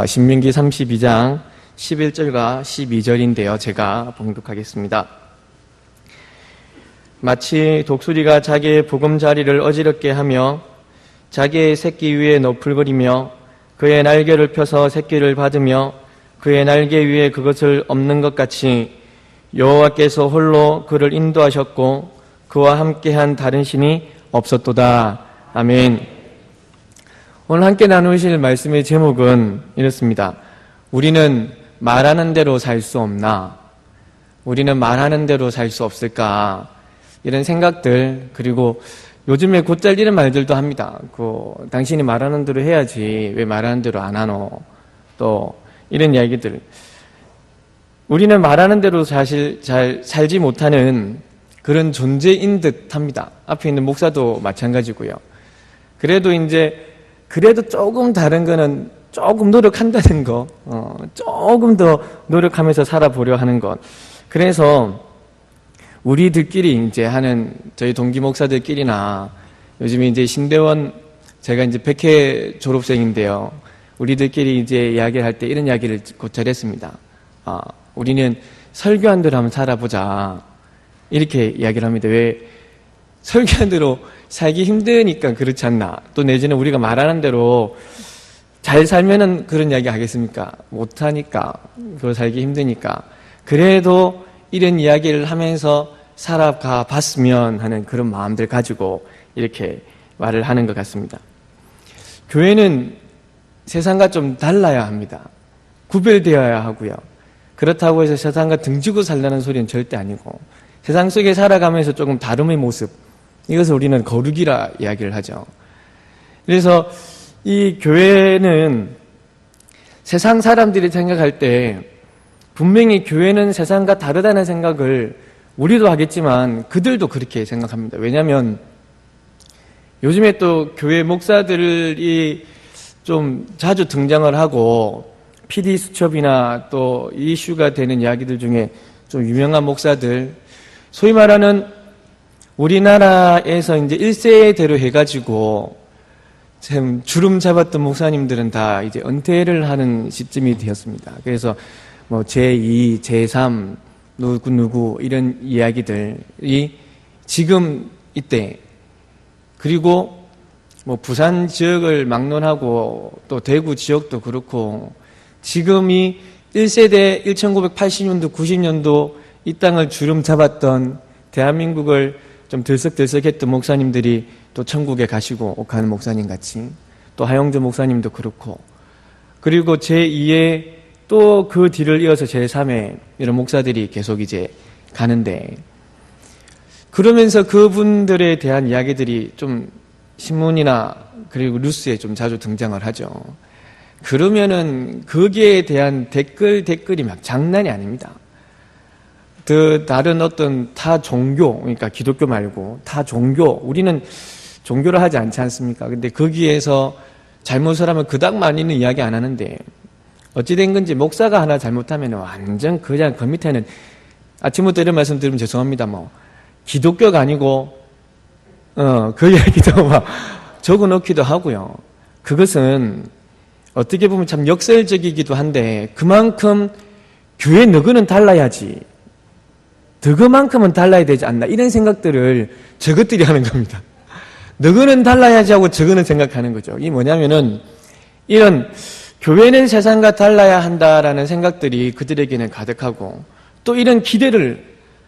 신명기 32장 11절과 12절인데요. 제가 봉독하겠습니다. 마치 독수리가 자기의 보금자리를 어지럽게 하며 자기의 새끼 위에 너풀거리며 그의 날개를 펴서 새끼를 받으며 그의 날개 위에 그것을 엎는 것 같이 여호와께서 홀로 그를 인도하셨고 그와 함께한 다른 신이 없었도다. 아멘. 오늘 함께 나누실 말씀의 제목은 이렇습니다. 우리는 말하는 대로 살 수 없나? 우리는 말하는 대로 살 수 없을까? 이런 생각들, 그리고 요즘에 곧 잘리는 말들도 합니다. 당신이 말하는 대로 해야지 왜 말하는 대로 안 하노? 또 이런 이야기들. 우리는 말하는 대로 사실 잘 살지 못하는 그런 존재인 듯 합니다. 앞에 있는 목사도 마찬가지고요. 그래도 조금 다른 거는 조금 노력한다는 거, 조금 더 노력하면서 살아보려 하는 것. 그래서 우리들끼리 이제 하는 저희 동기 목사들끼리나 요즘에 이제 신대원, 제가 이제 백회 졸업생인데요. 우리들끼리 이제 이야기를 할 때 이런 이야기를 곧잘 했습니다. 우리는 설교한 대로 한번 살아보자. 이렇게 이야기를 합니다. 왜? 설교한 대로 살기 힘드니까 그렇지 않나. 또 내지는 우리가 말하는 대로 잘 살면은 그런 이야기 하겠습니까? 못하니까. 그걸 살기 힘드니까. 그래도 이런 이야기를 하면서 살아가 봤으면 하는 그런 마음들 가지고 이렇게 말을 하는 것 같습니다. 교회는 세상과 좀 달라야 합니다. 구별되어야 하고요. 그렇다고 해서 세상과 등지고 살라는 소리는 절대 아니고 세상 속에 살아가면서 조금 다름의 모습, 이것을 우리는 거룩이라 이야기를 하죠. 그래서 이 교회는 세상 사람들이 생각할 때 분명히 교회는 세상과 다르다는 생각을 우리도 하겠지만 그들도 그렇게 생각합니다. 왜냐하면 요즘에 또 교회 목사들이 좀 자주 등장을 하고 PD 수첩이나 또 이슈가 되는 이야기들 중에 좀 유명한 목사들, 소위 말하는 우리나라에서 이제 1세대로 해가지고 참 주름 잡았던 목사님들은 다 이제 은퇴를 하는 시점이 되었습니다. 그래서 뭐 제2, 제3, 누구 이런 이야기들이 지금 이때, 그리고 뭐 부산 지역을 막론하고 또 대구 지역도 그렇고 지금이 1세대 1980년도 90년도 이 땅을 주름 잡았던 대한민국을 좀 들썩들썩했던 목사님들이 또 천국에 가시고 가는 목사님 같이, 또 하영주 목사님도 그렇고, 그리고 제2의 또 그 뒤를 이어서 제3의 이런 목사들이 계속 이제 가는데, 그러면서 그분들에 대한 이야기들이 좀 신문이나 그리고 뉴스에 좀 자주 등장을 하죠. 그러면은 거기에 대한 댓글이 막 장난이 아닙니다. 다른 어떤 타 종교, 그러니까 기독교 말고 타 종교, 우리는 종교를 하지 않지 않습니까? 근데 거기에서 잘못을 하면 그닥 많이는 이야기 안 하는데 어찌된 건지 목사가 하나 잘못하면 완전 그냥 그 밑에는, 아침부터 이런 말씀 드리면 죄송합니다. 뭐 기독교가 아니고 그 이야기도 막 적어놓기도 하고요. 그것은 어떻게 보면 참 역설적이기도 한데 그만큼 교회 너그는 달라야지, 그만큼은 달라야 되지 않나, 이런 생각들을 저것들이 하는 겁니다. 너그는 달라야지 하고 저거는 생각하는 거죠. 이게 뭐냐면은 이런 교회는 세상과 달라야 한다라는 생각들이 그들에게는 가득하고, 또 이런 기대를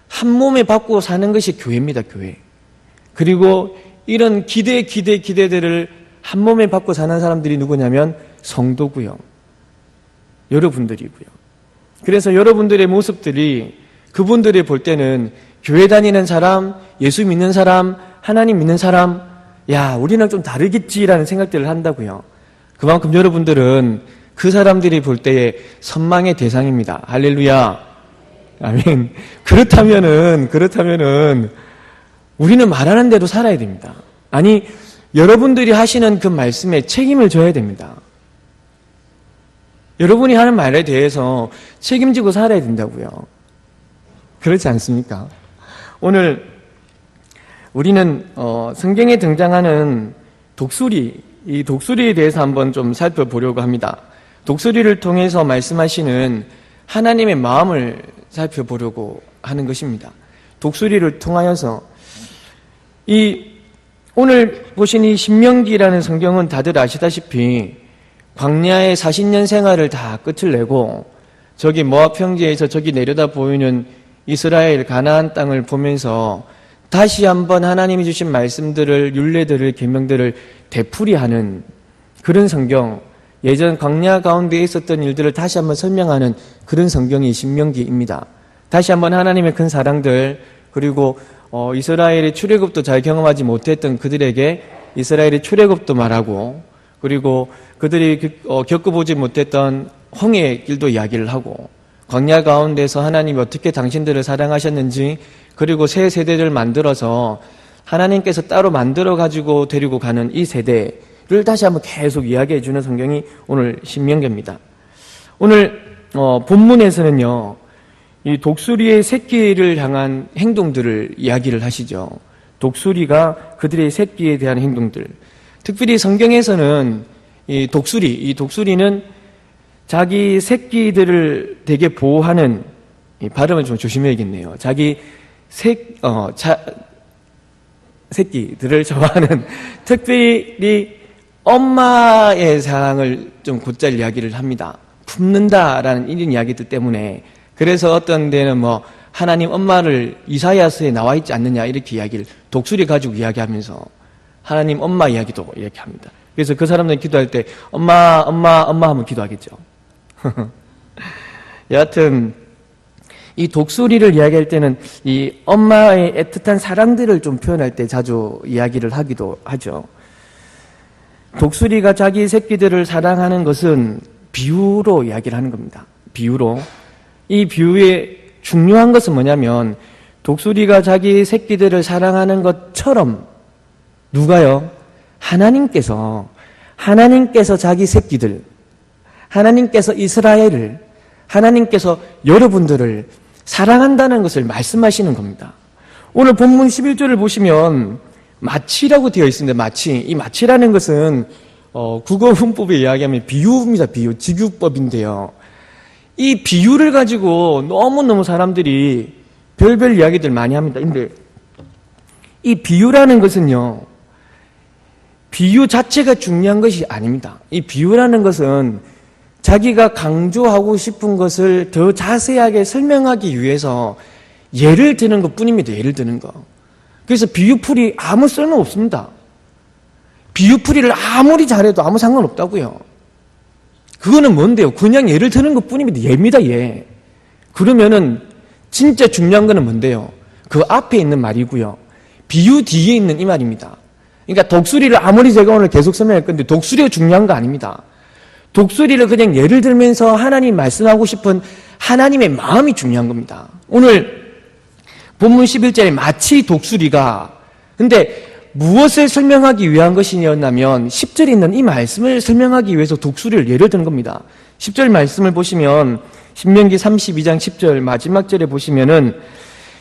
한 몸에 받고 사는 것이 교회입니다. 교회. 그리고 이런 기대들을 한 몸에 받고 사는 사람들이 누구냐면 성도고요. 여러분들이고요. 그래서 여러분들의 모습들이 그분들이 볼 때는 교회 다니는 사람, 예수 믿는 사람, 하나님 믿는 사람, 야, 우리는 좀 다르겠지라는 생각들을 한다고요. 그만큼 여러분들은 그 사람들이 볼 때의 선망의 대상입니다. 할렐루야. 아멘. 그렇다면은 우리는 말하는 대로 살아야 됩니다. 아니, 여러분들이 하시는 그 말씀에 책임을 져야 됩니다. 여러분이 하는 말에 대해서 책임지고 살아야 된다고요. 그렇지 않습니까? 오늘 우리는 성경에 등장하는 독수리, 이 독수리에 대해서 한번 좀 살펴보려고 합니다. 독수리를 통해서 말씀하시는 하나님의 마음을 살펴보려고 하는 것입니다. 독수리를 통하여서 오늘 보신 이 신명기라는 성경은 다들 아시다시피 광야의 40년 생활을 다 끝을 내고 저기 모압 평지에서 저기 내려다 보이는 이스라엘 가나안 땅을 보면서 다시 한번 하나님이 주신 말씀들을, 율례들을, 계명들을 되풀이하는 그런 성경, 예전 광야 가운데 있었던 일들을 다시 한번 설명하는 그런 성경이 신명기입니다. 다시 한번 하나님의 큰 사랑들, 그리고 이스라엘의 출애굽도 잘 경험하지 못했던 그들에게 이스라엘의 출애굽도 말하고, 그리고 그들이 겪어보지 못했던 홍해의 길도 이야기를 하고, 광야 가운데서 하나님이 어떻게 당신들을 사랑하셨는지, 그리고 새 세대를 만들어서 하나님께서 따로 만들어가지고 데리고 가는 이 세대를 다시 한번 계속 이야기해 주는 성경이 오늘 신명기입니다. 오늘 본문에서는요, 이 독수리의 새끼를 향한 행동들을 이야기를 하시죠. 독수리가 그들의 새끼에 대한 행동들. 특별히 성경에서는 이 독수리는 자기 새끼들을 되게 보호하는, 이 발음을 좀 조심해야겠네요. 자기 새끼들을 좋아하는, 특별히 엄마의 사랑을 좀 곧잘 이야기를 합니다. 품는다라는 이런 이야기들 때문에. 그래서 어떤 데는 하나님 엄마를 이사야서에 나와 있지 않느냐 이렇게 이야기를 독수리 가지고 이야기하면서 하나님 엄마 이야기도 이렇게 합니다. 그래서 그 사람들이 기도할 때 엄마 하면 기도하겠죠. 여하튼 이 독수리를 이야기할 때는 이 엄마의 애틋한 사랑들을 좀 표현할 때 자주 이야기를 하기도 하죠. 독수리가 자기 새끼들을 사랑하는 것은 비유로 이야기를 하는 겁니다. 비유로. 이 비유의 중요한 것은 뭐냐면 독수리가 자기 새끼들을 사랑하는 것처럼 누가요? 하나님께서 자기 새끼들, 하나님께서 이스라엘을, 하나님께서 여러분들을 사랑한다는 것을 말씀하시는 겁니다. 오늘 본문 11절을 보시면 마치라고 되어 있습니다. 마치. 이 마치라는 것은 국어 문법에 이야기하면 비유입니다. 비유. 직유법인데요. 이 비유를 가지고 너무너무 사람들이 별별 이야기들 많이 합니다. 근데 이 비유라는 것은요, 비유 자체가 중요한 것이 아닙니다. 이 비유라는 것은 자기가 강조하고 싶은 것을 더 자세하게 설명하기 위해서 예를 드는 것 뿐입니다. 예를 드는 거. 그래서 비유풀이 아무 쓸모 없습니다. 비유풀이를 아무리 잘해도 아무 상관없다고요. 그거는 뭔데요? 그냥 예를 드는 것 뿐입니다. 예입니다, 예. 그러면은 진짜 중요한 거는 뭔데요? 그 앞에 있는 말이고요. 비유 뒤에 있는 이 말입니다. 그러니까 독수리를 아무리 제가 오늘 계속 설명할 건데 독수리가 중요한 거 아닙니다. 독수리를 그냥 예를 들면서 하나님 말씀하고 싶은 하나님의 마음이 중요한 겁니다. 오늘 본문 11절에 마치 독수리가, 근데 무엇을 설명하기 위한 것이냐면 10절에 있는 이 말씀을 설명하기 위해서 독수리를 예를 드는 겁니다. 10절 말씀을 보시면 신명기 32장 10절 마지막 절에 보시면은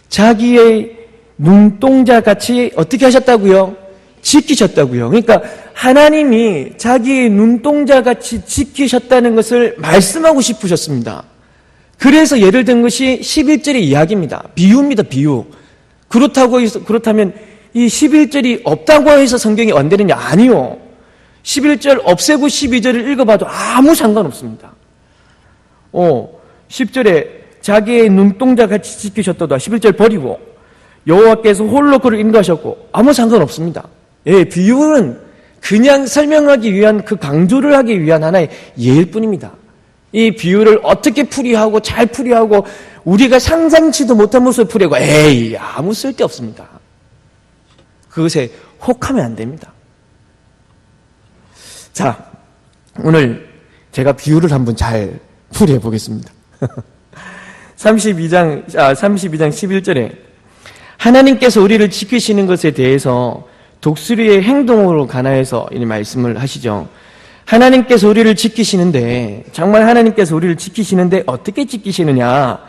자기의 눈동자같이 어떻게 하셨다고요? 지키셨다고요. 그러니까 하나님이 자기의 눈동자같이 지키셨다는 것을 말씀하고 싶으셨습니다. 그래서 예를 든 것이 11절의 이야기입니다. 비유입니다. 비유. 그렇다면 이 11절이 없다고 해서 성경이 안 되느냐? 아니요. 11절 없애고 12절을 읽어봐도 아무 상관없습니다. 10절에 자기의 눈동자같이 지키셨다도 11절 버리고 여호와께서 홀로 그를 인도하셨고 아무 상관없습니다. 예, 비유는 그냥 설명하기 위한, 그 강조를 하기 위한 하나의 예일 뿐입니다. 이 비유를 어떻게 풀이하고 잘 풀이하고 우리가 상상치도 못한 모습을 풀이하고 에이 아무 쓸데없습니다. 그것에 혹하면 안 됩니다. 자, 오늘 제가 비유를 한번 잘 풀이해 보겠습니다. 32장 11절에 하나님께서 우리를 지키시는 것에 대해서 독수리의 행동으로 관하여서 이 말씀을 하시죠. 하나님께서 우리를 지키시는데, 정말 하나님께서 우리를 지키시는데 어떻게 지키시느냐?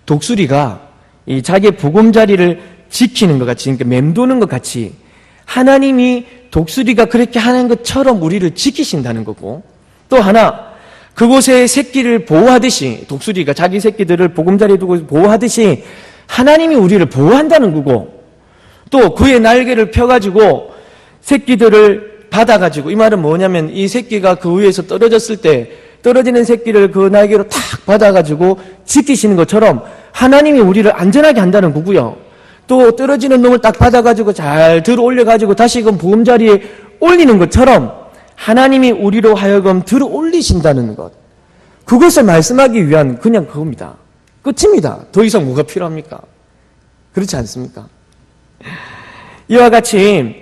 독수리가 이 자기의 보금자리를 지키는 것 같이, 그러니까 맴도는 것 같이 하나님이 독수리가 그렇게 하는 것처럼 우리를 지키신다는 거고, 또 하나 그곳에 새끼를 보호하듯이, 독수리가 자기 새끼들을 보금자리에 두고 보호하듯이 하나님이 우리를 보호한다는 거고, 또 그의 날개를 펴가지고 새끼들을 받아가지고, 이 말은 뭐냐면 이 새끼가 그 위에서 떨어졌을 때 떨어지는 새끼를 그 날개로 탁 받아가지고 지키시는 것처럼 하나님이 우리를 안전하게 한다는 거고요. 또 떨어지는 놈을 딱 받아가지고 잘 들어 올려가지고 다시금 보금자리에 올리는 것처럼 하나님이 우리로 하여금 들어 올리신다는 것. 그것을 말씀하기 위한 그냥 그겁니다. 끝입니다. 더 이상 뭐가 필요합니까? 그렇지 않습니까? 이와 같이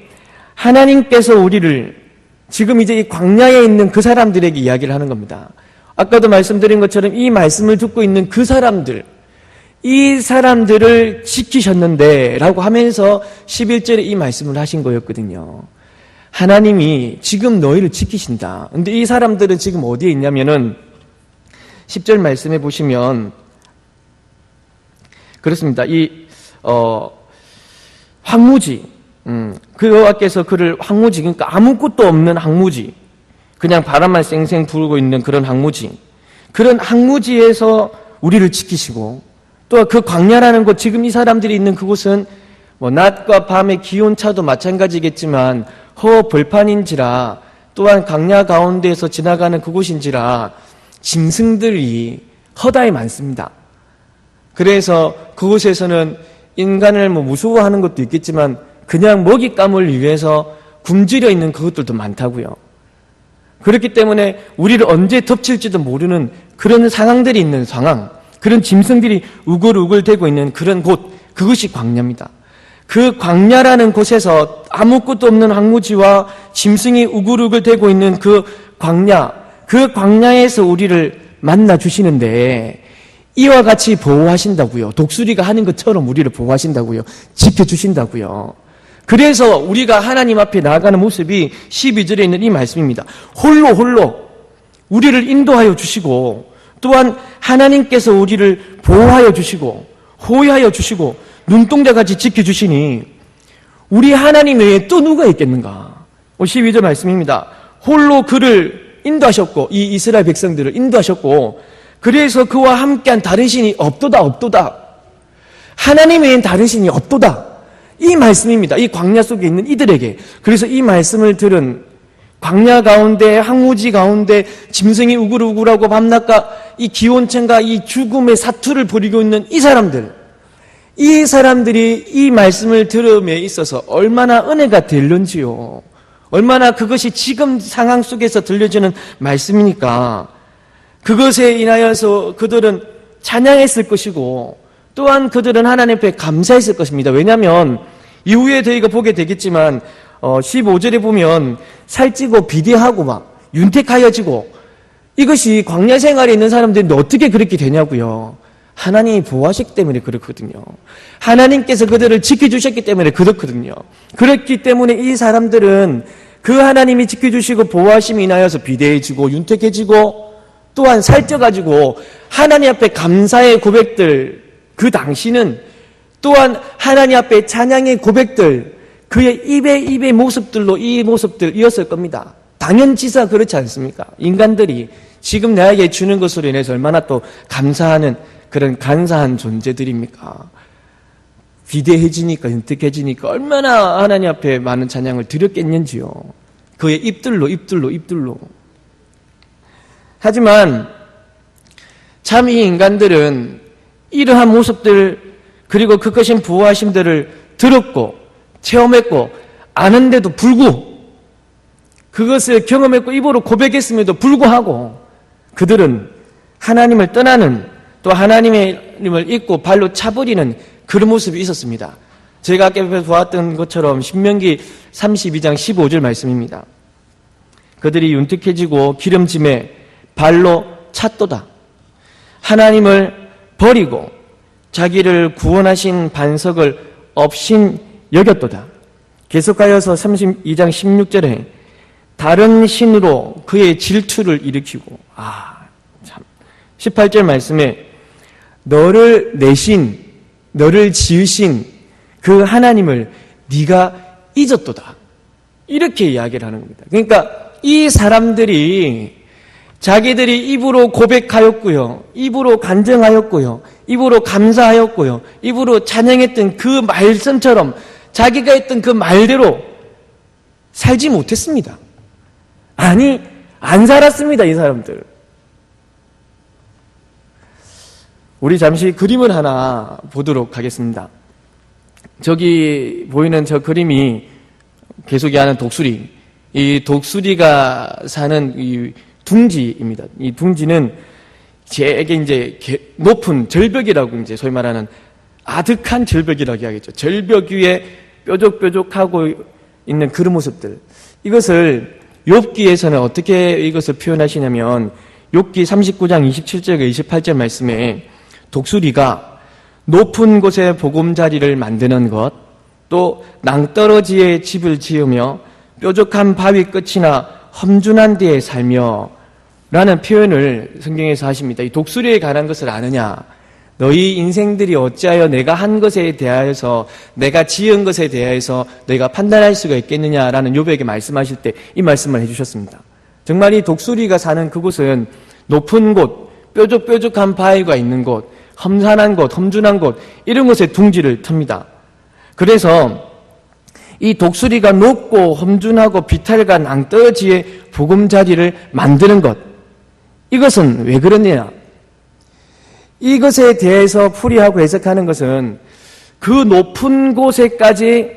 하나님께서 우리를 지금 이제 이 광야에 있는 그 사람들에게 이야기를 하는 겁니다. 아까도 말씀드린 것처럼 이 말씀을 듣고 있는 그 사람들, 이 사람들을 지키셨는데 라고 하면서 11절에 이 말씀을 하신 거였거든요. 하나님이 지금 너희를 지키신다. 근데 이 사람들은 지금 어디에 있냐면은 10절 말씀해 보시면 그렇습니다. 이 황무지, 그 여호와께서 그를 황무지, 그러니까 아무것도 없는 황무지, 그냥 바람만 쌩쌩 불고 있는 그런 황무지, 그런 황무지에서 우리를 지키시고, 또 그 광야라는 곳, 지금 이 사람들이 있는 그곳은 뭐 낮과 밤의 기온차도 마찬가지겠지만 허벌판인지라, 또한 광야 가운데에서 지나가는 그곳인지라 짐승들이 허다히 많습니다. 그래서 그곳에서는 인간을 뭐 무서워하는 것도 있겠지만 그냥 먹잇감을 위해서 굶주려 있는 그것들도 많다고요. 그렇기 때문에 우리를 언제 덮칠지도 모르는 그런 상황들이 있는 상황, 그런 짐승들이 우글우글대고 있는 그런 곳, 그것이 광야입니다. 그 광야라는 곳에서 아무것도 없는 황무지와 짐승이 우글우글대고 있는 그 광야, 그 광야에서 우리를 만나 주시는데 이와 같이 보호하신다고요. 독수리가 하는 것처럼 우리를 보호하신다고요. 지켜주신다고요. 그래서 우리가 하나님 앞에 나아가는 모습이 12절에 있는 이 말씀입니다. 홀로 우리를 인도하여 주시고, 또한 하나님께서 우리를 보호하여 주시고 호위하여 주시고 눈동자같이 지켜주시니 우리 하나님 외에 또 누가 있겠는가? 12절 말씀입니다. 홀로 그를 인도하셨고, 이 이스라엘 백성들을 인도하셨고, 그래서 그와 함께한 다른 신이 없도다. 하나님 외엔 다른 신이 없도다. 이 말씀입니다. 이 광야 속에 있는 이들에게. 그래서 이 말씀을 들은 광야 가운데, 황무지 가운데 짐승이 우글우글하고 밤낮과 이 기온차가 이 죽음의 사투를 벌이고 있는 이 사람들이 이 말씀을 들음에 있어서 얼마나 은혜가 될는지요. 얼마나 그것이 지금 상황 속에서 들려주는 말씀이니까 그것에 인하여서 그들은 찬양했을 것이고, 또한 그들은 하나님 앞에 감사했을 것입니다. 왜냐하면 이후에 저희가 보게 되겠지만 15절에 보면 살찌고 비대하고 막 윤택하여지고, 이것이 광야 생활에 있는 사람들인데 어떻게 그렇게 되냐고요. 하나님이 보호하셨기 때문에 그렇거든요. 하나님께서 그들을 지켜주셨기 때문에 그렇거든요. 그렇기 때문에 이 사람들은 그 하나님이 지켜주시고 보호하심이 인하여서 비대해지고 윤택해지고, 또한 살쪄가지고 하나님 앞에 감사의 고백들, 그 당시는 또한 하나님 앞에 찬양의 고백들, 그의 입의 모습들로 이 모습들이었을 겁니다. 당연지사 그렇지 않습니까? 인간들이 지금 나에게 주는 것으로 인해서 얼마나 또 감사하는 그런 간사한 존재들입니까? 비대해지니까, 윤택해지니까 얼마나 하나님 앞에 많은 찬양을 드렸겠는지요. 그의 입들로. 하지만 참 이 인간들은 이러한 모습들, 그리고 그것인 보호하심들을 들었고 체험했고 아는데도 불구, 그것을 경험했고 입으로 고백했음에도 불구하고 그들은 하나님을 떠나는, 또 하나님을 잊고 발로 차버리는 그런 모습이 있었습니다. 제가 아까 보았던 것처럼 신명기 32장 15절 말씀입니다. 그들이 윤택해지고 기름짐에 발로 찼도다. 하나님을 버리고 자기를 구원하신 반석을 없인 여겼도다. 계속하여서 32장 16절에 다른 신으로 그의 질투를 일으키고, 참 18절 말씀에 너를 내신, 너를 지으신 그 하나님을 네가 잊었도다. 이렇게 이야기를 하는 겁니다. 그러니까 이 사람들이 자기들이 입으로 고백하였고요. 입으로 간증하였고요. 입으로 감사하였고요. 입으로 찬양했던 그 말씀처럼 자기가 했던 그 말대로 살지 못했습니다. 아니, 안 살았습니다, 이 사람들. 우리 잠시 그림을 하나 보도록 하겠습니다. 저기 보이는 저 그림이 개소기하는 독수리. 이 독수리가 사는 이 둥지입니다. 이 둥지는 되게 이제 높은 절벽이라고 이제 소위 말하는 아득한 절벽이라고 이야기하겠죠. 절벽 위에 뾰족뾰족하고 있는 그런 모습들. 이것을 욥기에서는 어떻게 이것을 표현하시냐면 욥기 39장 27절과 28절 말씀에 독수리가 높은 곳에 보금자리를 만드는 것, 또 낭떠러지에 집을 지으며 뾰족한 바위 끝이나 험준한 데에 살며 라는 표현을 성경에서 하십니다. 이 독수리에 관한 것을 아느냐? 너희 인생들이 어찌하여 내가 한 것에 대하여서 내가 지은 것에 대하여서 너희가 판단할 수가 있겠느냐라는 욥에게 말씀하실 때 이 말씀을 해주셨습니다. 정말 이 독수리가 사는 그곳은 높은 곳, 뾰족뾰족한 바위가 있는 곳, 험산한 곳, 험준한 곳 이런 곳에 둥지를 틉니다. 그래서 이 독수리가 높고 험준하고 비탈과 낭떠러지의 보금자리를 만드는 것, 이것은 왜 그러냐? 이것에 대해서 풀이하고 해석하는 것은 그 높은 곳에까지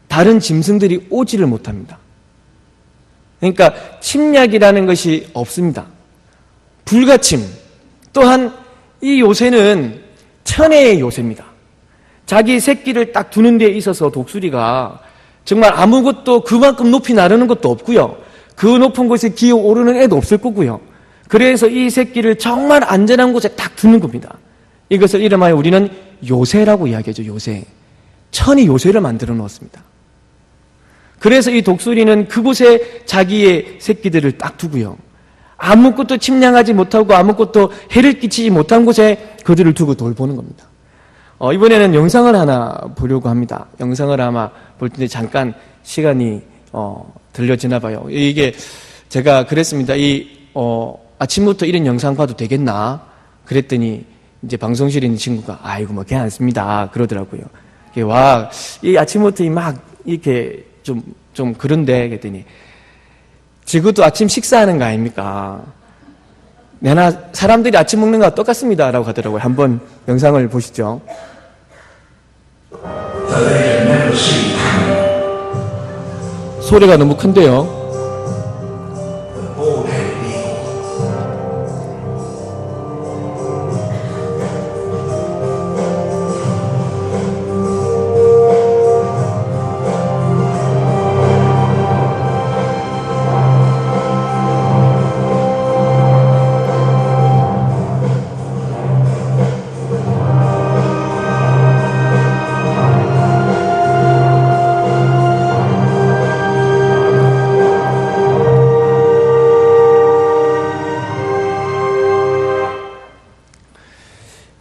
다른 짐승들이 오지를 못합니다. 그러니까 침략이라는 것이 없습니다. 불가침. 또한 이 요새는 천혜의 요새입니다. 자기 새끼를 딱 두는 데 있어서 독수리가 정말 아무것도 그만큼 높이 나르는 것도 없고요. 그 높은 곳에 기어오르는 애도 없을 거고요. 그래서 이 새끼를 정말 안전한 곳에 딱 두는 겁니다. 이것을 이름하여 우리는 요새라고 이야기하죠. 요새. 천이 요새를 만들어 놓았습니다. 그래서 이 독수리는 그곳에 자기의 새끼들을 딱 두고요. 아무것도 침략하지 못하고 아무것도 해를 끼치지 못한 곳에 그들을 두고 돌보는 겁니다. 이번에는 영상을 하나 보려고 합니다. 영상을 아마 볼 텐데 잠깐 시간이 들려지나 봐요. 이게 제가 그랬습니다. 아침부터 이런 영상 봐도 되겠나? 그랬더니 이제 방송실에 있는 친구가 아이고 뭐 괜찮습니다. 그러더라고요. 와, 이 아침부터 막 이렇게 좀 그런데 그랬더니 지금도 아침 식사하는 거 아닙니까? 내나 사람들이 아침 먹는 거와 똑같습니다. 라고 하더라고요. 한번 영상을 보시죠. 소리가 너무 큰데요.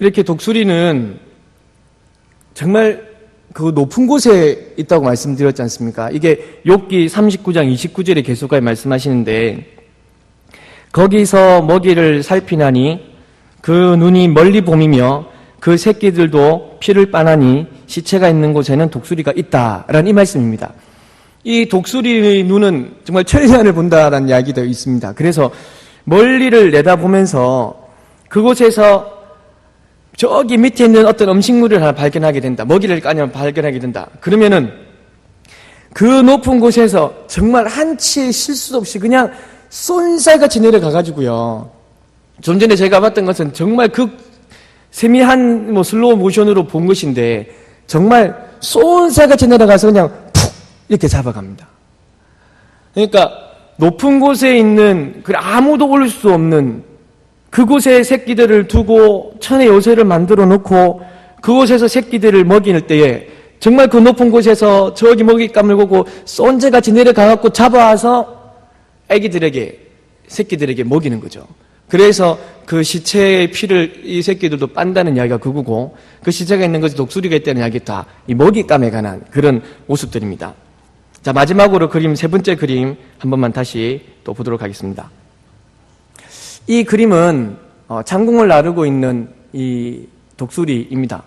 이렇게 독수리는 정말 그 높은 곳에 있다고 말씀드렸지 않습니까? 이게 욥기 39장 29절에 계속하여 말씀하시는데 거기서 먹이를 살피나니 그 눈이 멀리 봄이며 그 새끼들도 피를 빠나니 시체가 있는 곳에는 독수리가 있다라는 이 말씀입니다. 이 독수리의 눈은 정말 천리안을 본다라는 이야기도 있습니다. 그래서 멀리를 내다보면서 그곳에서 저기 밑에 있는 어떤 음식물을 하나 발견하게 된다. 먹이를 까면 발견하게 된다. 그러면은 그 높은 곳에서 정말 한치의 실수도 없이 그냥 쏜살같이 내려가가지고요. 좀 전에 제가 봤던 것은 정말 그 세미한 슬로우 모션으로 본 것인데 정말 쏜살같이 내려가서 그냥 푹 이렇게 잡아갑니다. 그러니까 높은 곳에 있는 아무도 올 수 없는 그곳에 새끼들을 두고 천의 요새를 만들어 놓고 그곳에서 새끼들을 먹이는 때에 정말 그 높은 곳에서 저기 먹잇감을 보고 쏜재같이 내려가갖고 잡아와서 애기들에게 새끼들에게 먹이는 거죠. 그래서 그 시체의 피를 이 새끼들도 빤다는 이야기가 그거고 그 시체가 있는 것이 독수리가 있다는 이야기 다 이 먹잇감에 관한 그런 모습들입니다. 자, 마지막으로 그림 세 번째 그림 한 번만 다시 또 보도록 하겠습니다. 이 그림은 창궁을 나르고 있는 이 독수리입니다.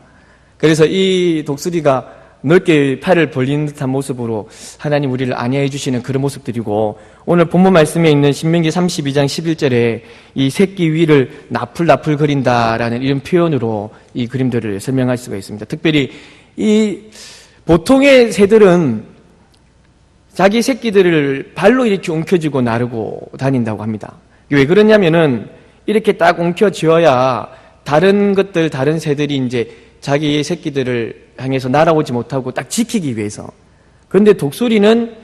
그래서 이 독수리가 넓게 팔을 벌리는 듯한 모습으로 하나님 우리를 안위해 주시는 그런 모습들이고, 오늘 본문 말씀에 있는 신명기 32장 11절에 이 새끼 위를 나풀나풀 거린다라는 이런 표현으로 이 그림들을 설명할 수가 있습니다. 특별히 이 보통의 새들은 자기 새끼들을 발로 이렇게 움켜쥐고 나르고 다닌다고 합니다. 왜 그러냐면은 이렇게 딱 움켜쥐어야 다른 새들이 이제 자기 새끼들을 향해서 날아오지 못하고 딱 지키기 위해서. 그런데 독수리는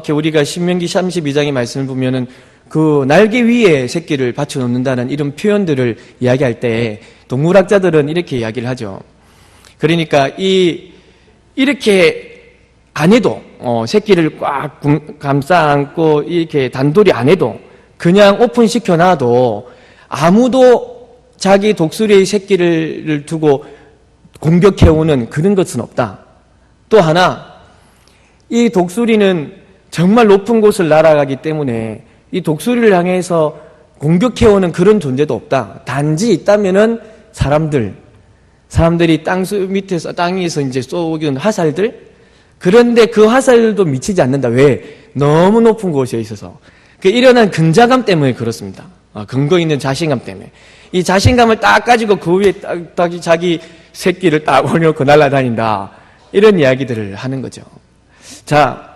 우리가 신명기 32장의 말씀을 보면은 그 날개 위에 새끼를 받쳐놓는다는 이런 표현들을 이야기할 때 동물학자들은 이렇게 이야기를 하죠. 그러니까 이렇게 안 해도 새끼를 꽉 감싸 안고 이렇게 단돌이 안 해도 그냥 오픈시켜 놔도 아무도 자기 독수리의 새끼를 두고 공격해오는 그런 것은 없다. 또 하나, 이 독수리는 정말 높은 곳을 날아가기 때문에 이 독수리를 향해서 공격해오는 그런 존재도 없다. 단지 있다면은 사람들이 땅에서 이제 쏘는 화살들. 그런데 그 화살도 미치지 않는다. 왜? 너무 높은 곳에 있어서. 그 일어난 근자감 때문에 그렇습니다. 근거 있는 자신감 때문에. 이 자신감을 딱 가지고 그 위에 딱 자기 새끼를 딱 올려놓고 날아다닌다. 이런 이야기들을 하는 거죠. 자,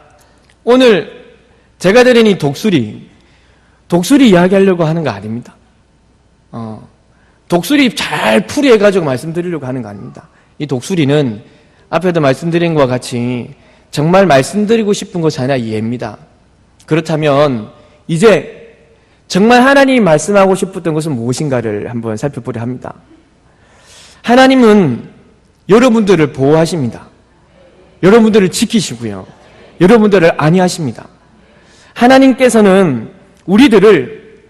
오늘 제가 드린 이 독수리 이야기하려고 하는 거 아닙니다. 독수리 잘 풀이해가지고 말씀드리려고 하는 거 아닙니다. 이 독수리는 앞에도 말씀드린 것과 같이 정말 말씀드리고 싶은 것이 아니라 이해입니다. 그렇다면 이제 정말 하나님이 말씀하고 싶었던 것은 무엇인가를 한번 살펴보려 합니다. 하나님은 여러분들을 보호하십니다. 여러분들을 지키시고요. 여러분들을 안위하십니다. 하나님께서는 우리들을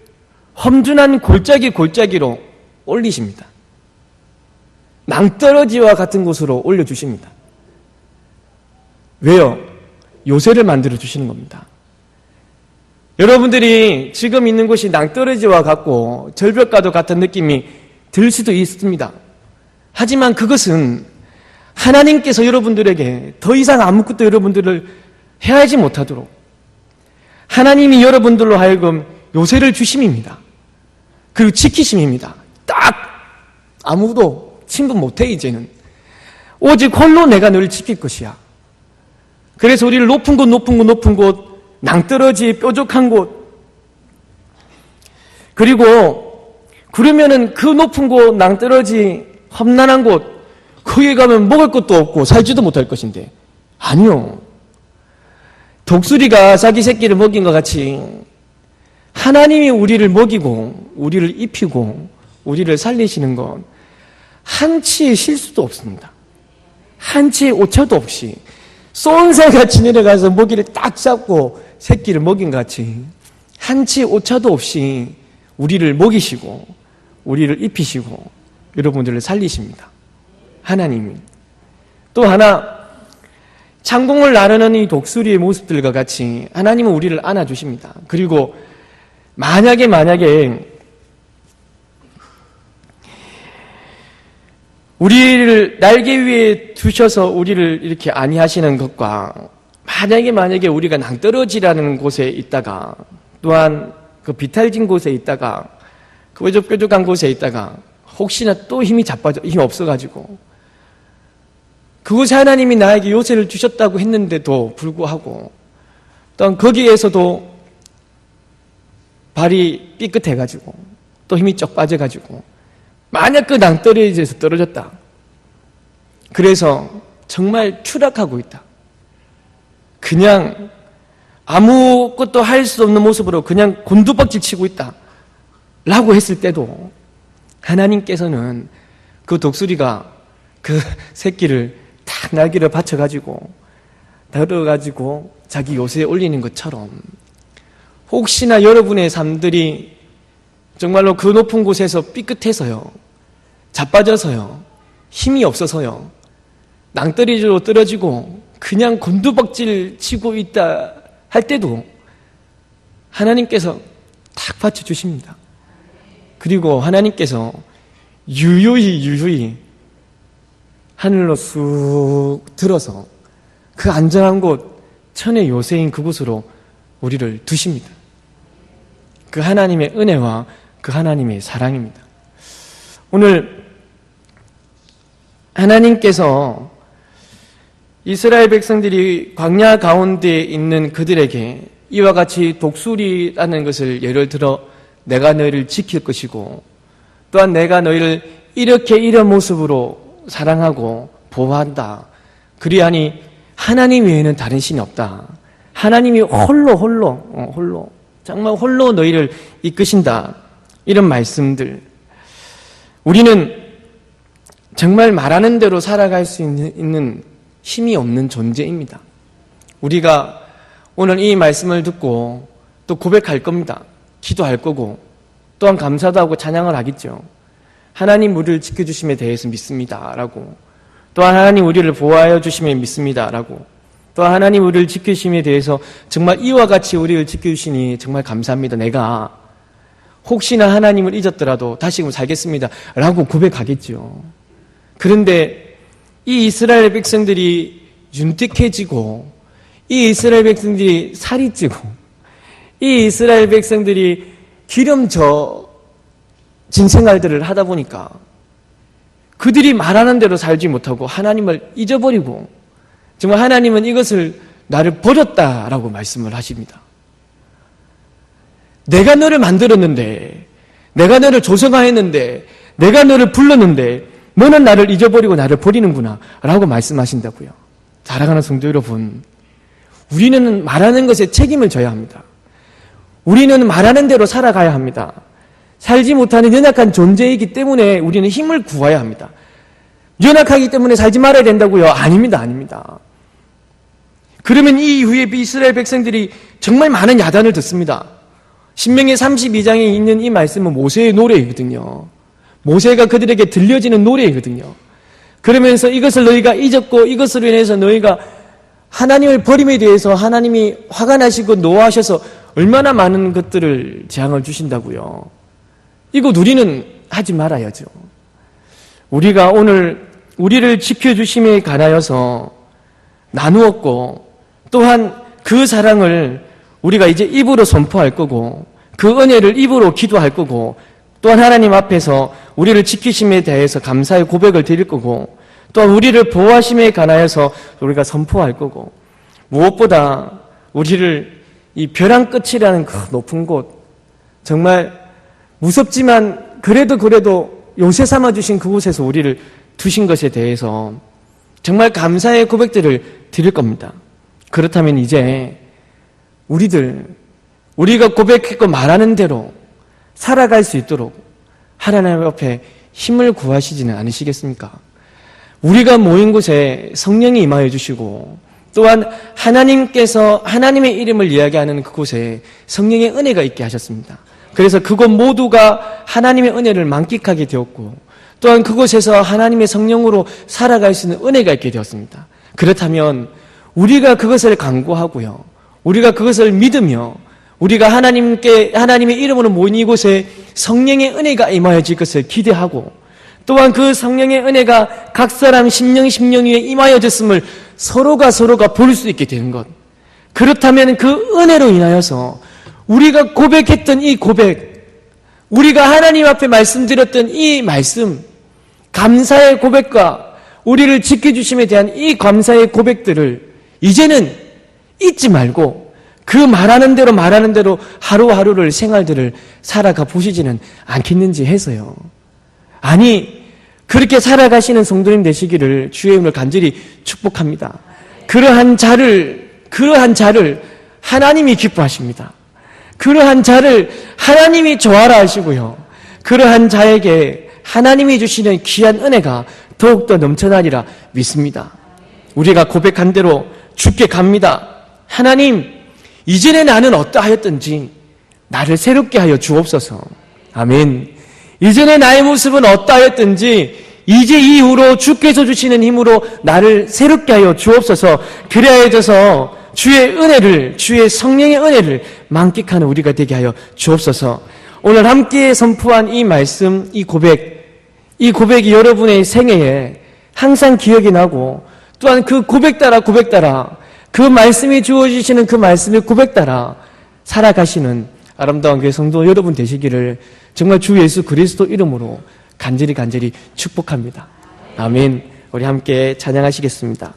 험준한 골짜기로 올리십니다. 낭떠러지와 같은 곳으로 올려주십니다. 왜요? 요새를 만들어주시는 겁니다. 여러분들이 지금 있는 곳이 낭떠러지와 같고 절벽과도 같은 느낌이 들 수도 있습니다. 하지만 그것은 하나님께서 여러분들에게 더 이상 아무것도 여러분들을 해하지 못하도록 하나님이 여러분들로 하여금 요새를 주심입니다. 그리고 지키심입니다. 딱 아무도 침범 못해. 이제는 오직 홀로 내가 너를 지킬 것이야. 그래서 우리를 높은 곳 낭떠러지 뾰족한 곳, 그리고 그러면은 그 높은 곳 낭떠러지 험난한 곳, 거기에 가면 먹을 것도 없고 살지도 못할 것인데, 아니요. 독수리가 자기 새끼를 먹인 것 같이 하나님이 우리를 먹이고 우리를 입히고 우리를 살리시는 건 한치의 실수도 없습니다. 한치의 오차도 없이 쏜새같이 내려가서 먹이를 딱 잡고 새끼를 먹인 것 같이 한치의 오차도 없이 우리를 먹이시고 우리를 입히시고 여러분들을 살리십니다. 하나님이. 또 하나, 창공을 나르는 이 독수리의 모습들과 같이 하나님은 우리를 안아주십니다. 그리고 만약에 우리를 날개 위에 두셔서 우리를 이렇게 안위하시는 것과 만약에 우리가 낭떠러지라는 곳에 있다가 또한 그 비탈진 곳에 있다가 그 뾰족뾰족한 곳에 있다가 혹시나 또 힘이 없어가지고 그곳에 하나님이 나에게 요새를 주셨다고 했는데도 불구하고 또한 거기에서도 발이 삐끗해가지고 또 힘이 쩍 빠져가지고 만약 그 낭떠러지에서 떨어졌다. 그래서 정말 추락하고 있다. 그냥 아무것도 할 수 없는 모습으로 그냥 곤두박질 치고 있다. 라고 했을 때도 하나님께서는 그 독수리가 그 새끼를 탁 날개를 받쳐가지고 들어가지고 자기 요새에 올리는 것처럼 혹시나 여러분의 삶들이 정말로 그 높은 곳에서 삐끗해서요, 자빠져서요, 힘이 없어서요, 낭떠러지로 떨어지고 그냥 곤두박질 치고 있다 할 때도 하나님께서 탁 받쳐주십니다. 그리고 하나님께서 유유히 하늘로 쑥 들어서 그 안전한 곳, 천의 요새인 그곳으로 우리를 두십니다. 그 하나님의 은혜와 그 하나님의 사랑입니다. 오늘 하나님께서 이스라엘 백성들이 광야 가운데 있는 그들에게 이와 같이 독수리라는 것을 예를 들어 내가 너희를 지킬 것이고 또한 내가 너희를 이렇게 이런 모습으로 사랑하고 보호한다. 그리하니 하나님 외에는 다른 신이 없다. 하나님이 홀로 정말 홀로 너희를 이끄신다. 이런 말씀들. 우리는 정말 말하는 대로 살아갈 수 있는 힘이 없는 존재입니다. 우리가 오늘 이 말씀을 듣고 또 고백할 겁니다. 기도할 거고 또한 감사도 하고 찬양을 하겠죠. 하나님 우리를 지켜주심에 대해서 믿습니다 라고, 또한 하나님 우리를 보호하여 주심에 믿습니다 라고, 또한 하나님 우리를 지켜주심에 대해서 정말 이와 같이 우리를 지켜주시니 정말 감사합니다. 내가 혹시나 하나님을 잊었더라도 다시금 살겠습니다 라고 고백하겠죠. 그런데 이 이스라엘 백성들이 윤택해지고 이 이스라엘 백성들이 살이 찌고 이 이스라엘 백성들이 기름져 진 생활들을 하다 보니까 그들이 말하는 대로 살지 못하고 하나님을 잊어버리고 정말 하나님은 이것을 나를 버렸다라고 말씀을 하십니다. 내가 너를 만들었는데, 내가 너를 조성하였는데, 내가 너를 불렀는데 너는 나를 잊어버리고 나를 버리는구나 라고 말씀하신다고요. 사랑하는 성도 여러분, 우리는 말하는 것에 책임을 져야 합니다. 우리는 말하는 대로 살아가야 합니다. 살지 못하는 연약한 존재이기 때문에 우리는 힘을 구해야 합니다. 연약하기 때문에 살지 말아야 된다고요? 아닙니다. 그러면 이 이후에 이스라엘 백성들이 정말 많은 야단을 듣습니다. 신명기 32장에 있는 이 말씀은 모세의 노래이거든요. 모세가 그들에게 들려지는 노래이거든요. 그러면서 이것을 너희가 잊었고 이것으로 인해서 너희가 하나님을 버림에 대해서 하나님이 화가 나시고 노하셔서 얼마나 많은 것들을 재앙을 주신다고요. 이거 우리는 하지 말아야죠. 우리가 오늘 우리를 지켜주심에 관하여서 나누었고 또한 그 사랑을 우리가 이제 입으로 선포할 거고 그 은혜를 입으로 기도할 거고 또한 하나님 앞에서 우리를 지키심에 대해서 감사의 고백을 드릴 거고 또한 우리를 보호하심에 관하여서 우리가 선포할 거고 무엇보다 우리를 이 벼랑 끝이라는 그 높은 곳 정말 무섭지만 그래도 요새 삼아주신 그곳에서 우리를 두신 것에 대해서 정말 감사의 고백들을 드릴 겁니다. 그렇다면 이제 우리가 고백했고 말하는 대로 살아갈 수 있도록 하나님 앞에 힘을 구하시지는 않으시겠습니까? 우리가 모인 곳에 성령이 임하여 주시고 또한 하나님께서 하나님의 이름을 이야기하는 그곳에 성령의 은혜가 있게 하셨습니다. 그래서 그곳 모두가 하나님의 은혜를 만끽하게 되었고 또한 그곳에서 하나님의 성령으로 살아갈 수 있는 은혜가 있게 되었습니다. 그렇다면 우리가 그것을 간구하고요. 우리가 그것을 믿으며 우리가 하나님의 이름으로 모인 이곳에 성령의 은혜가 임하여질 것을 기대하고 또한 그 성령의 은혜가 각 사람 심령 위에 임하여졌음을 서로가 볼 수 있게 되는 것. 그렇다면 그 은혜로 인하여서 우리가 고백했던 이 고백, 우리가 하나님 앞에 말씀드렸던 이 말씀, 감사의 고백과 우리를 지켜주심에 대한 이 감사의 고백들을 이제는 잊지 말고 그 말하는 대로 하루하루를 생활들을 살아가 보시지는 않겠는지 해서요. 아니, 그렇게 살아가시는 성도님 되시기를 주의 이름으로 간절히 축복합니다. 그러한 자를 하나님이 기뻐하십니다. 그러한 자를 하나님이 좋아라 하시고요. 그러한 자에게 하나님이 주시는 귀한 은혜가 더욱더 넘쳐나리라 믿습니다. 우리가 고백한 대로 주께 갑니다. 하나님, 이전에 나는 어떠하였던지 나를 새롭게 하여 주옵소서. 아멘. 이전에 나의 모습은 어떠하였던지 이제 이후로 주께서 주시는 힘으로 나를 새롭게 하여 주옵소서. 그래야져서 주의 은혜를, 주의 성령의 은혜를 만끽하는 우리가 되게 하여 주옵소서. 오늘 함께 선포한 이 말씀, 이 고백이 여러분의 생애에 항상 기억이 나고 또한 그 고백 따라 그 말씀이 주어지시는 그 말씀의 고백 따라 살아가시는 아름다운 교회 성도 여러분 되시기를 정말 주 예수 그리스도 이름으로 간절히 축복합니다. 아멘. 우리 함께 찬양하시겠습니다.